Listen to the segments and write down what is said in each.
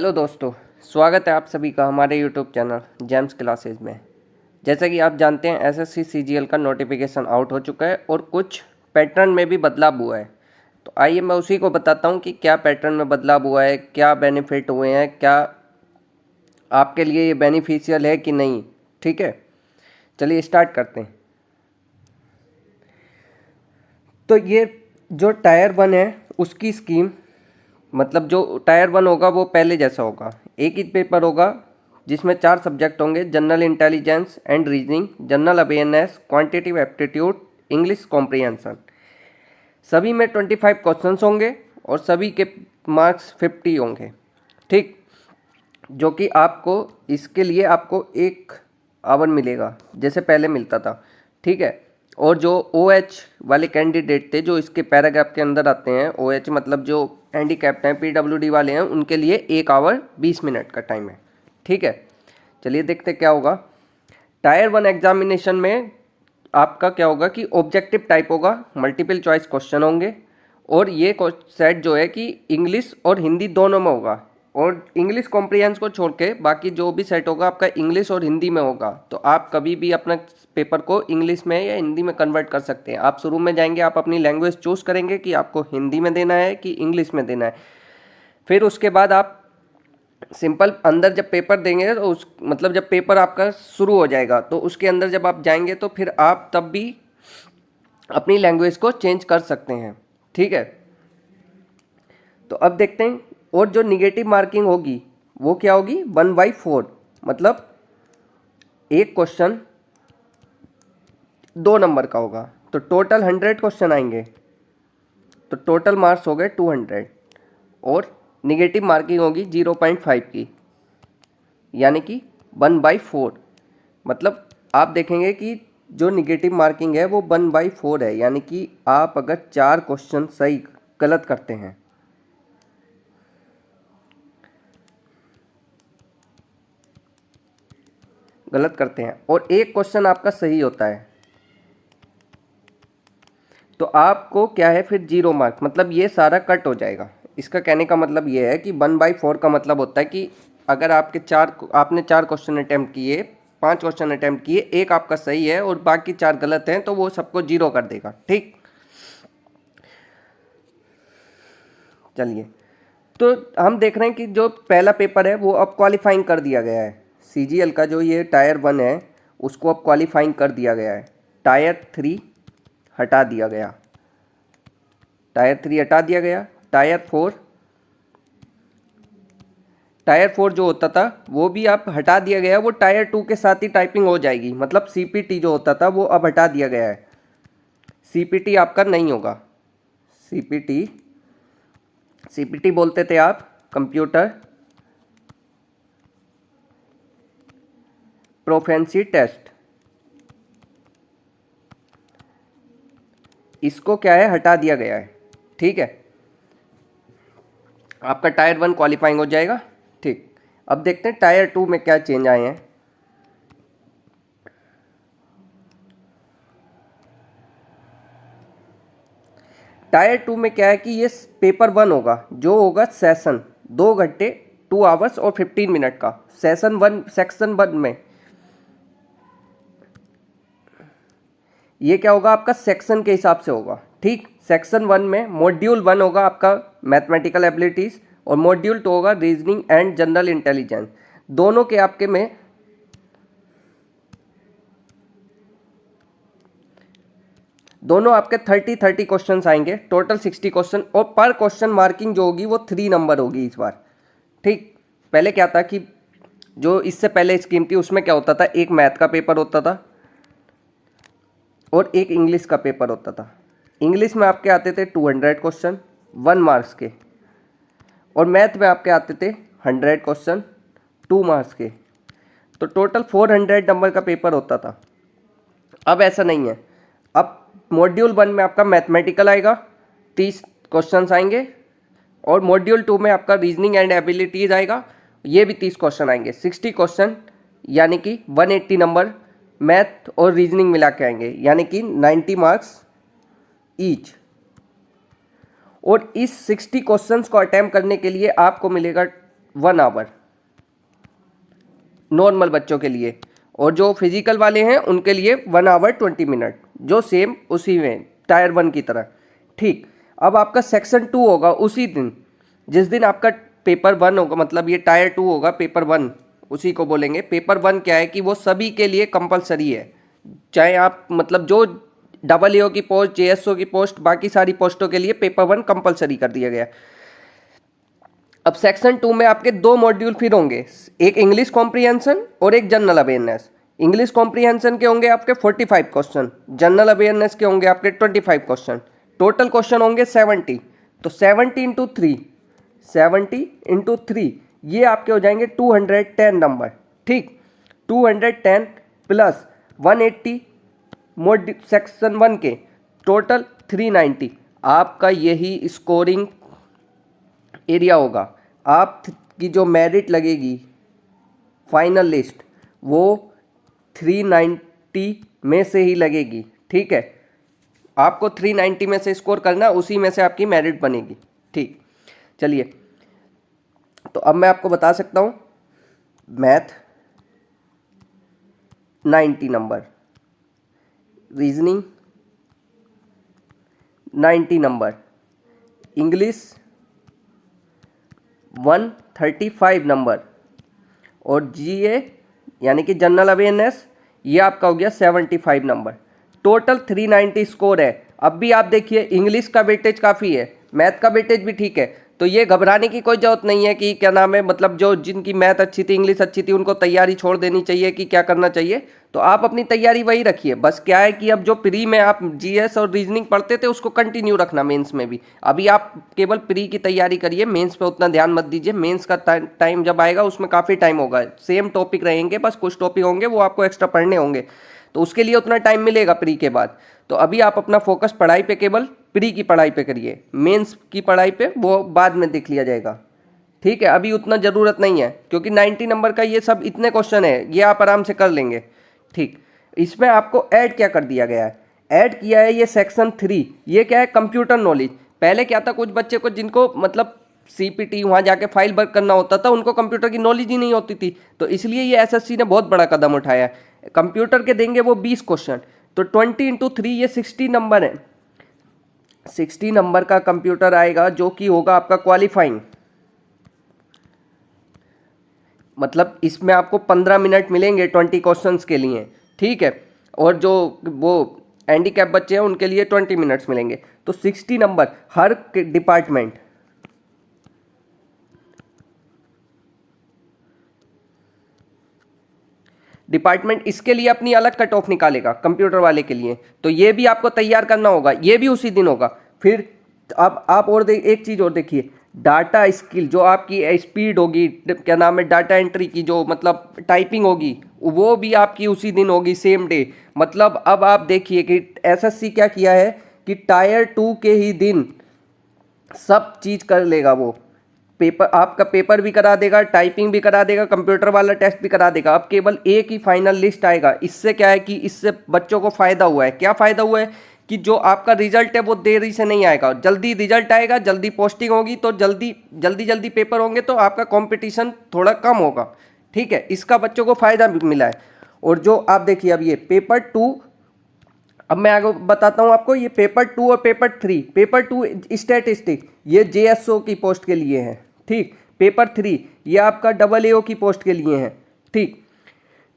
Hello दोस्तों, स्वागत है आप सभी का हमारे यूट्यूब चैनल जेम्स क्लासेस में। जैसा कि आप जानते हैं एसएससी सीजीएल का नोटिफिकेशन आउट हो चुका है और कुछ पैटर्न में भी बदलाव हुआ है। तो आइए मैं उसी को बताता हूं कि क्या पैटर्न में बदलाव हुआ है, क्या बेनिफिट हुए हैं, क्या आपके लिए ये बेनिफिशियल है कि नहीं। ठीक है, चलिए स्टार्ट करते हैं। तो ये जो टायर 1 है उसकी स्कीम, मतलब जो टायर 1 होगा वो पहले जैसा होगा। एक ही पेपर होगा जिसमें 4 सब्जेक्ट होंगे: general intelligence and reasoning, general awareness, quantitative aptitude, English comprehension. सभी में 25 क्वेश्चंस होंगे और सभी के मार्क्स 50 होंगे। ठीक, जो कि आपको इसके लिए आपको 1 आवर मिलेगा जैसे पहले मिलता था। ठीक है, और जो OH वाले कैंडिडेट थे जो इसके पैराग्राफ के अंदर आते हैं, OH मतलब जो हैंडीकैप्ड हैं, PWD वाले हैं, उनके लिए 1 आवर 20 मिनट का टाइम है। ठीक है, चलिए देखते क्या होगा। टायर 1 एग्जामिनेशन में आपका क्या होगा कि ऑब्जेक्टिव टाइप होगा, मल्टीपल चॉइस क्वेश्चन होंगे और ये सेट जो है कि इंग्लिश और हिंदी दोनों में होगा। और इंग्लिश कॉम्प्रिहेंस को छोड़ के बाकी जो भी सेट होगा आपका इंग्लिश और हिंदी में होगा। तो आप कभी भी अपना पेपर को इंग्लिश में या हिंदी में कन्वर्ट कर सकते हैं। आप शुरू में जाएंगे, आप अपनी लैंग्वेज चूज़ करेंगे कि आपको हिंदी में देना है कि इंग्लिश में देना है। फिर उसके बाद आप सिंपल अंदर जब पेपर देंगे तो उस मतलब जब पेपर आपका शुरू हो जाएगा तो उसके अंदर जब आप जाएंगे तो फिर आप तब भी अपनी लैंग्वेज को चेंज कर सकते हैं। ठीक है, तो अब देखते हैं। और जो निगेटिव मार्किंग होगी वो क्या होगी, 1/4, मतलब एक क्वेश्चन 2 नंबर का होगा। तो टोटल 100 क्वेश्चन आएंगे तो टोटल मार्क्स हो गए 200 और निगेटिव मार्किंग होगी 0.5 की, यानी कि 1/4। मतलब आप देखेंगे कि जो निगेटिव मार्किंग है वो 1/4 है, यानी कि आप अगर 4 क्वेश्चन सही गलत करते हैं और एक क्वेश्चन आपका सही होता है तो आपको क्या है फिर 0 मार्क, मतलब ये सारा कट हो जाएगा। इसका कहने का मतलब ये है कि 1/4 का मतलब होता है कि अगर आपने 4 क्वेश्चन अटैम्प्ट किए, 5 क्वेश्चन अटैम्प्ट किए, एक आपका सही है और बाकी 4 गलत हैं, तो वो सबको 0 कर देगा। ठीक, चलिए तो हम देख रहे हैं कि जो पहला पेपर है वो अब क्वालिफाइंग कर दिया गया है। सीजीएल का जो ये टायर 1 है उसको अब क्वालिफाइंग कर दिया गया है। टायर 3 हटा दिया गया, टायर 4 जो होता था वो भी आप हटा दिया गया। वो टायर 2 के साथ ही टाइपिंग हो जाएगी, मतलब सीपीटी जो होता था वो अब हटा दिया गया है। सीपीटी आपका नहीं होगा। सीपीटी बोलते थे आप कंप्यूटर प्रोफेंसी टेस्ट, इसको क्या है हटा दिया गया है। ठीक है, आपका टायर 1 क्वालिफाइंग हो जाएगा। ठीक, अब देखते हैं टायर 2 में क्या चेंज आए हैं। टायर 2 में क्या है कि ये पेपर 1 होगा, जो होगा सेशन 2 घंटे 2 आवर्स और 15 मिनट का। सेक्शन 1 में ये क्या होगा, आपका सेक्शन के हिसाब से होगा। ठीक, सेक्शन 1 में मॉड्यूल 1 होगा आपका मैथमेटिकल एबिलिटीज़ और मॉड्यूल 2 होगा रीजनिंग एंड जनरल इंटेलिजेंस। दोनों के आपके में दोनों आपके 30 क्वेश्चंस आएंगे, टोटल 60 क्वेश्चन, और पर क्वेश्चन मार्किंग जो होगी वो 3 नंबर होगी इस बार। ठीक, पहले क्या था कि जो इससे पहले स्कीम थी उसमें क्या होता था, एक मैथ का पेपर होता था और एक इंग्लिश का पेपर होता था। इंग्लिश में आपके आते थे 200 क्वेश्चन 1 मार्क्स के, और मैथ में आपके आते थे 100 क्वेश्चन 2 मार्क्स के। तो टोटल 400 नंबर का पेपर होता था। अब ऐसा नहीं है। अब मॉड्यूल 1 में आपका मैथमेटिकल आएगा, 30 क्वेश्चंस आएंगे, और मॉड्यूल 2 में आपका रीजनिंग एंड एबिलिटीज आएगा, ये भी 30 क्वेश्चन आएंगे। 60 क्वेश्चन यानी कि 180 नंबर मैथ और रीजनिंग मिला के आएंगे, यानी कि 90 मार्क्स ईच। और इस 60 क्वेश्चंस को अटैम्प्ट करने के लिए आपको मिलेगा 1 आवर नॉर्मल बच्चों के लिए, और जो फिजिकल वाले हैं उनके लिए 1 आवर 20 मिनट, जो सेम उसी में टायर 1 की तरह। ठीक, अब आपका सेक्शन 2 होगा उसी दिन, जिस दिन आपका पेपर 1 होगा, मतलब ये टायर 2 होगा, पेपर 1 उसी को बोलेंगे। पेपर 1 क्या है कि वो सभी के लिए कंपलसरी है, चाहे आप मतलब जो AAO की पोस्ट, JSO की पोस्ट, बाकी सारी पोस्टों के लिए पेपर 1 कंपलसरी कर दिया गया। अब सेक्शन 2 में आपके 2 मॉड्यूल फिर होंगे, एक इंग्लिश कॉम्प्रिहेंशन और एक जनरल अवेयरनेस। इंग्लिश कॉम्प्रिहेंशन के होंगे आपके 45 क्वेश्चन, जनरल अवेयरनेस के होंगे आपके 25 क्वेश्चन, टोटल क्वेश्चन होंगे 70। तो 70 इंटू 3 ये आपके हो जाएंगे 210 नंबर। ठीक, 210 प्लस 180 सेक्शन 1 के, टोटल 390। आपका यही स्कोरिंग एरिया होगा। आपकी जो मेरिट लगेगी फाइनल लिस्ट, वो 390 में से ही लगेगी। ठीक है, आपको 390 में से स्कोर करना, उसी में से आपकी मेरिट बनेगी। ठीक, चलिए, तो अब मैं आपको बता सकता हूँ math 90 number, reasoning 90 number, English 135 number, और GA यानी कि जनरल अवेयरनेस ये आपका हो गया 75 नंबर। टोटल 390 स्कोर है। अब भी आप देखिए, इंग्लिश का वेटेज काफ़ी है, मैथ का वेटेज भी ठीक है, तो ये घबराने की कोई ज़रूरत नहीं है कि क्या नाम है, मतलब जो जिनकी मैथ अच्छी थी, इंग्लिश अच्छी थी, उनको तैयारी छोड़ देनी चाहिए कि क्या करना चाहिए। तो आप अपनी तैयारी वही रखिए। बस क्या है कि अब जो प्री में आप GS और रीजनिंग पढ़ते थे उसको कंटिन्यू रखना मेंस में भी। अभी आप केवल प्री की तैयारी करिए, मेंस पे उतना ध्यान मत दीजिए। मेंस का टाइम जब आएगा उसमें काफ़ी टाइम होगा, सेम टॉपिक रहेंगे, बस कुछ टॉपिक होंगे वो आपको एक्स्ट्रा पढ़ने होंगे, तो उसके लिए उतना टाइम मिलेगा प्री के बाद। तो अभी आप अपना फोकस पढ़ाई पे, केवल प्री की पढ़ाई पे करिए, मेंस की पढ़ाई पे वो बाद में देख लिया जाएगा। ठीक है, अभी उतना ज़रूरत नहीं है, क्योंकि 90 नंबर का ये सब इतने क्वेश्चन है, ये आप आराम से कर लेंगे। ठीक, इसमें आपको ऐड क्या कर दिया गया है, ऐड किया है ये सेक्शन 3। ये क्या है, कंप्यूटर नॉलेज। पहले क्या था, कुछ बच्चे को जिनको मतलब CPT वहाँ जाके फाइल वर्क करना होता था, उनको कंप्यूटर की नॉलेज ही नहीं होती थी, तो इसलिए ये SSC ने बहुत बड़ा कदम उठाया है। कंप्यूटर के देंगे वो 20 क्वेश्चन, तो 20 इंटू 3 ये 60 नंबर है। 60 नंबर का कंप्यूटर आएगा, जो कि होगा आपका क्वालिफाइंग, मतलब इसमें आपको 15 मिनट मिलेंगे 20 क्वेश्चंस के लिए। ठीक है, और जो वो हैंडीकैप बच्चे हैं उनके लिए 20 मिनट्स मिलेंगे। तो 60 नंबर हर डिपार्टमेंट इसके लिए अपनी अलग कट ऑफ निकालेगा कंप्यूटर वाले के लिए, तो ये भी आपको तैयार करना होगा, ये भी उसी दिन होगा। फिर अब आप और एक चीज़ और देखिए, डाटा स्किल, जो आपकी स्पीड होगी, क्या नाम है, डाटा एंट्री की जो मतलब टाइपिंग होगी, वो भी आपकी उसी दिन होगी, सेम डे। मतलब अब आप देखिए कि SSC क्या किया है कि टायर 2 के ही दिन सब चीज़ कर लेगा वो। पेपर, आपका पेपर भी करा देगा, टाइपिंग भी करा देगा, कंप्यूटर वाला टेस्ट भी करा देगा। अब केवल एक ही फाइनल लिस्ट आएगा। इससे क्या है कि इससे बच्चों को फ़ायदा हुआ है। क्या फ़ायदा हुआ है कि जो आपका रिजल्ट है वो देरी से नहीं आएगा, जल्दी रिजल्ट आएगा, जल्दी पोस्टिंग होगी, तो जल्दी पेपर होंगे, तो आपका कंपटीशन थोड़ा कम होगा। ठीक है, इसका बच्चों को फ़ायदा भी मिला है। और जो आप देखिए, अब ये पेपर 2, अब मैं आगे बताता हूँ आपको, ये पेपर 2 और पेपर 3। पेपर 2 स्टैटिस्टिक, ये JSO की पोस्ट के लिए है। ठीक, पेपर 3 ये आपका AAO की पोस्ट के लिए है। ठीक,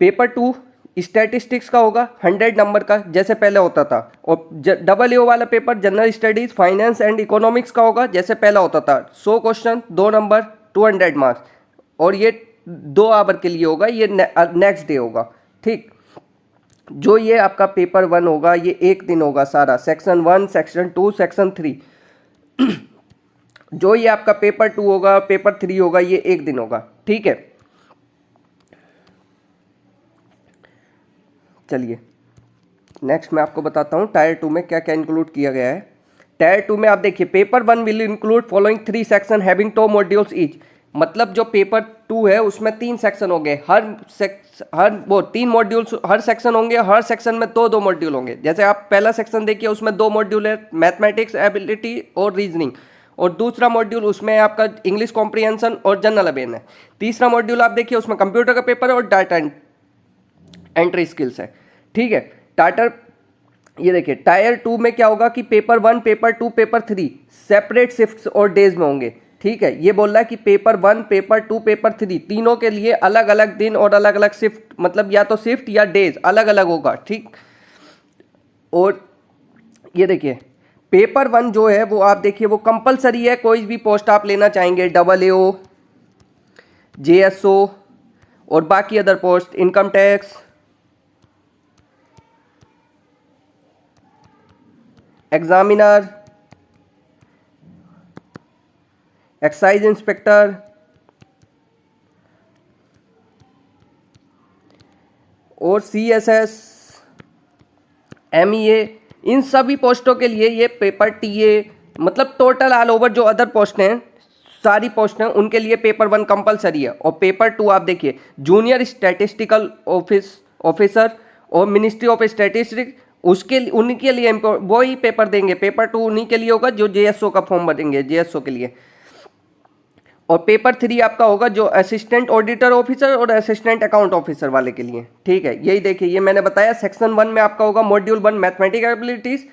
पेपर 2 स्टैटिस्टिक्स का होगा 100 नंबर का, जैसे पहले होता था, और AAO वाला paper general studies, finance and economics का होगा, जैसे पहले होता था। 100 क्वेश्चन, 2 नंबर, 200 मार्क्स, और ये 2 आवर के लिए होगा, ये नेक्स्ट डे होगा। ठीक, जो ये आपका पेपर 1 होगा, ये एक दिन होगा सारा, सेक्शन 1, सेक्शन 2, सेक्शन 3। जो ये आपका पेपर 2 होगा, पेपर 3 होगा, ये एक दिन होगा। ठीक है, चलिए नेक्स्ट मैं आपको बताता हूँ टायर 2 में क्या क्या इंक्लूड किया गया है। टायर 2 में आप देखिए, paper 1 will include following 3 section having 2 modules each. मतलब जो पेपर 2 है उसमें 3 सेक्शन होंगे, हर वो 3 मॉड्यूल्स हर सेक्शन होंगे, हर सेक्शन में 2 मॉड्यूल होंगे। जैसे आप पहला सेक्शन देखिए, उसमें 2 मॉड्यूल है, मैथमेटिक्स, एबिलिटी और रीजनिंग, और दूसरा मॉड्यूल उसमें आपका इंग्लिश कॉम्प्रिहेंशन और जनरल अवेयरनेस। तीसरा मॉड्यूल आप देखिए उसमें कंप्यूटर का पेपर और डाटा एंट्री स्किल्स है। ठीक है, ये देखिए टायर 2 में क्या होगा कि paper 1, paper 2, paper 3 separate shifts और डेज में होंगे। ठीक है, ये बोल रहा है कि पेपर 1, पेपर 2, पेपर 3 तीनों के लिए अलग अलग दिन और अलग अलग शिफ्ट, मतलब या तो शिफ्ट या डेज अलग अलग होगा। ठीक, और ये देखिए पेपर 1 जो है वो आप देखिए वो कंपलसरी है, कोई भी पोस्ट आप लेना चाहेंगे, AAO, JSO और बाकी other post, income tax, examiner, excise inspector और CSS, MEA, इन सभी पोस्टों के लिए ये पेपर TA, मतलब टोटल ऑल ओवर जो अदर पोस्ट हैं, सारी पोस्ट हैं, उनके लिए पेपर 1 कंपलसरी है। और पेपर 2 आप देखिए जूनियर स्टैटिस्टिकल ऑफिसर और मिनिस्ट्री ऑफ स्टैटिस्टिक्स, उनके लिए वो ही पेपर देंगे। पेपर 2 उन्हीं के लिए होगा जो JSO का फॉर्म भरेंगे, JSO के लिए। और पेपर 3 आपका होगा जो असिस्टेंट ऑडिटर ऑफिसर और असिस्टेंट अकाउंट ऑफिसर वाले के लिए। ठीक है, यही देखिए ये मैंने बताया सेक्शन 1 में आपका होगा मॉड्यूल 1 मैथमेटिकल एबिलिटीज,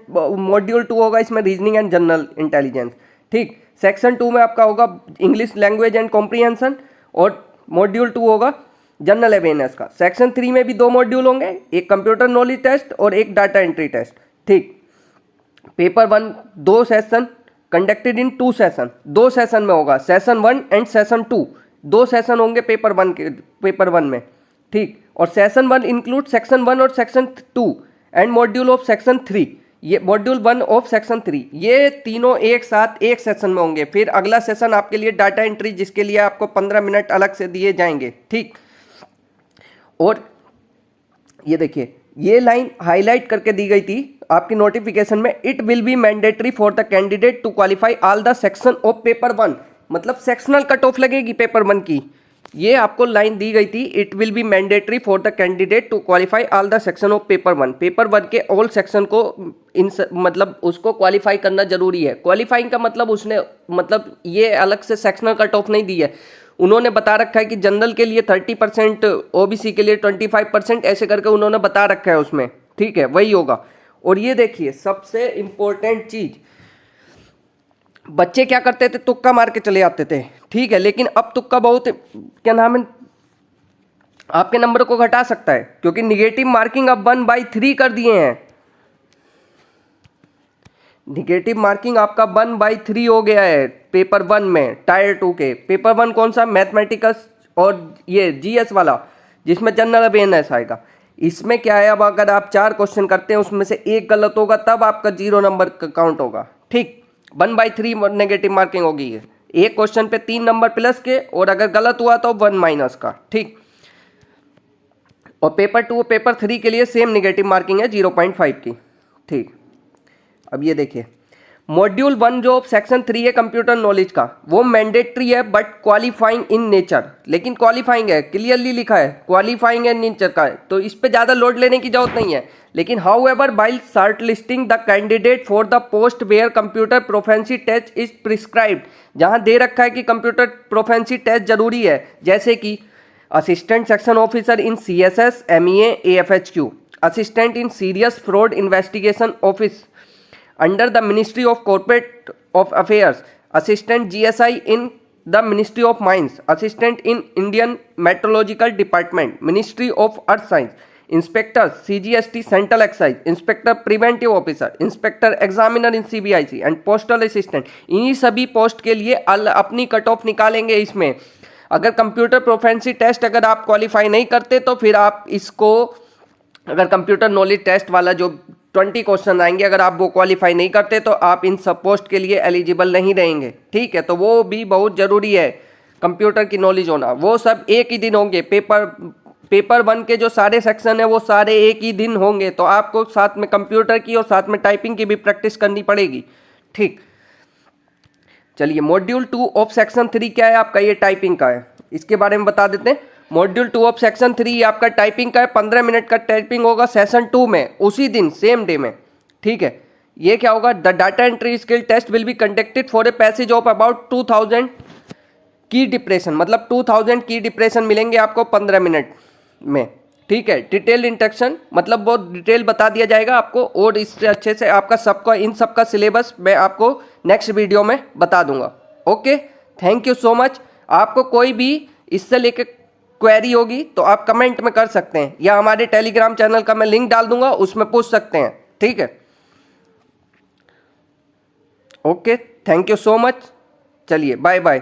मॉड्यूल 2 होगा इसमें रीजनिंग एंड जनरल इंटेलिजेंस। ठीक, सेक्शन 2 में आपका होगा इंग्लिश लैंग्वेज एंड कॉम्प्रीहेंशन और मॉड्यूल 2 होगा जनरल अवेयरनेस का। सेक्शन 3 में भी 2 मॉड्यूल होंगे, एक कंप्यूटर नॉलेज टेस्ट और एक डाटा एंट्री टेस्ट। ठीक, paper 1 2 session conducted in 2 session, 2 session में होगा, सेशन 1 एंड सेशन 2, 2 सेशन होंगे पेपर 1 में। ठीक, और सेशन 1 इंक्लूड सेक्शन 1 और section 2 and module of section 3, ये मॉड्यूल 1 ऑफ सेक्शन 3, ये तीनों एक साथ एक सेशन में होंगे। फिर अगला सेशन आपके लिए डाटा एंट्री, जिसके लिए आपको 15 मिनट अलग से दिए जाएंगे। ठीक, और ये देखिए ये लाइन हाईलाइट करके दी गई थी आपकी नोटिफिकेशन में, it will be mandatory for the candidate to qualify all the section of paper 1, मतलब सेक्शनल कट ऑफ लगेगी पेपर 1 की। ये आपको लाइन दी गई थी, it will be mandatory for the candidate to qualify all the section of paper 1, paper 1 के all section को मतलब उसको क्वालिफाई करना जरूरी है। क्वालिफाइंग का मतलब उसने मतलब ये अलग से सेक्शनल कट ऑफ नहीं दी है, उन्होंने बता रखा है कि जनरल के लिए 30%, OBC के लिए 25%, ऐसे करके उन्होंने बता रखा है उसमें। ठीक है, वही होगा। और ये देखिए सबसे इंपॉर्टेंट चीज, बच्चे क्या करते थे, तुक्का मार के चले आते थे। ठीक है, लेकिन अब तुक्का बहुत क्या नाम है आपके नंबर को घटा सकता है, क्योंकि निगेटिव मार्किंग अब 1/3 कर दिए हैं। निगेटिव मार्किंग आपका 1/3 हो गया है पेपर 1 में, टायर 2 के। पेपर 1 कौन सा, मैथमेटिक्स और ये GS वाला, जिसमें जनरल अवेयरनेस आएगा। इसमें क्या है, अब अगर आप 4 क्वेश्चन करते हैं उसमें से एक गलत होगा तब आपका 0 नंबर काउंट होगा। ठीक, 1/3 नेगेटिव मार्किंग होगी। एक क्वेश्चन पे 3 नंबर प्लस के, और अगर गलत हुआ तो 1 माइनस का। ठीक, और पेपर 2 पेपर 3 के लिए सेम नेगेटिव मार्किंग है 0.5 की। ठीक, अब ये देखिए मॉड्यूल 1 जो सेक्शन 3 है कंप्यूटर नॉलेज का, वो मैंडेटरी है बट क्वालिफाइंग इन नेचर, लेकिन क्वालिफाइंग है, क्लियरली लिखा है क्वालिफाइंग इन नेचर का है, तो इस पे ज़्यादा लोड लेने की जरूरत नहीं है। लेकिन however while shortlisting the candidate for the post where computer proficiency test is prescribed, जहाँ दे रखा है कि कंप्यूटर प्रोफेंसी टेस्ट जरूरी है, जैसे कि assistant section officer in CSS, MEA, AFHQ, assistant in serious fraud investigation office under the Ministry of Corporate of Affairs, Assistant GSI in the Ministry of Mines, Assistant in Indian Meteorological Department, Ministry of Earth Science, Inspector CGST Central Excise, Inspector Preventive Officer, Inspector Examiner in CBIC and Postal Assistant। इन्हीं सभी post के लिए अपनी cut off निकालेंगे। इसमें अगर computer proficiency test अगर आप क्वालिफाई नहीं करते तो फिर आप इसको, अगर कंप्यूटर नॉलेज टेस्ट वाला जो 20 क्वेश्चन आएंगे, अगर आप वो क्वालिफाई नहीं करते तो आप इन सब पोस्ट के लिए एलिजिबल नहीं रहेंगे। ठीक है, तो वो भी बहुत ज़रूरी है कंप्यूटर की नॉलेज होना। वो सब एक ही दिन होंगे, पेपर 1 के जो सारे सेक्शन है वो सारे एक ही दिन होंगे, तो आपको साथ में कंप्यूटर की और साथ में टाइपिंग की भी प्रैक्टिस करनी पड़ेगी। ठीक, चलिए मॉड्यूल 2 ऑफ सेक्शन 3 क्या है आपका, ये टाइपिंग का है, इसके बारे में बता देते हैं। मॉड्यूल 2 ऑफ सेक्शन 3 आपका टाइपिंग का है, 15 मिनट का टाइपिंग होगा सेशन 2 में, उसी दिन सेम डे में। ठीक है, ये क्या होगा, the data entry skill test will be conducted for a passage of about 2000 key depression, मतलब 2000 की डिप्रेशन मिलेंगे आपको 15 मिनट में, ठीक है। डिटेल इंस्ट्रक्शन, मतलब वो डिटेल बता दिया जाएगा आपको, और इससे अच्छे से आपका सबका इन सब का सिलेबस मैं आपको नेक्स्ट वीडियो में बता दूंगा। Okay, thank you so much. आपको कोई भी इससे लेके क्वेरी होगी तो आप कमेंट में कर सकते हैं, या हमारे टेलीग्राम चैनल का मैं लिंक डाल दूंगा, उसमें पूछ सकते हैं, ठीक है। Okay, thank you so much. चलिए, बाय बाय।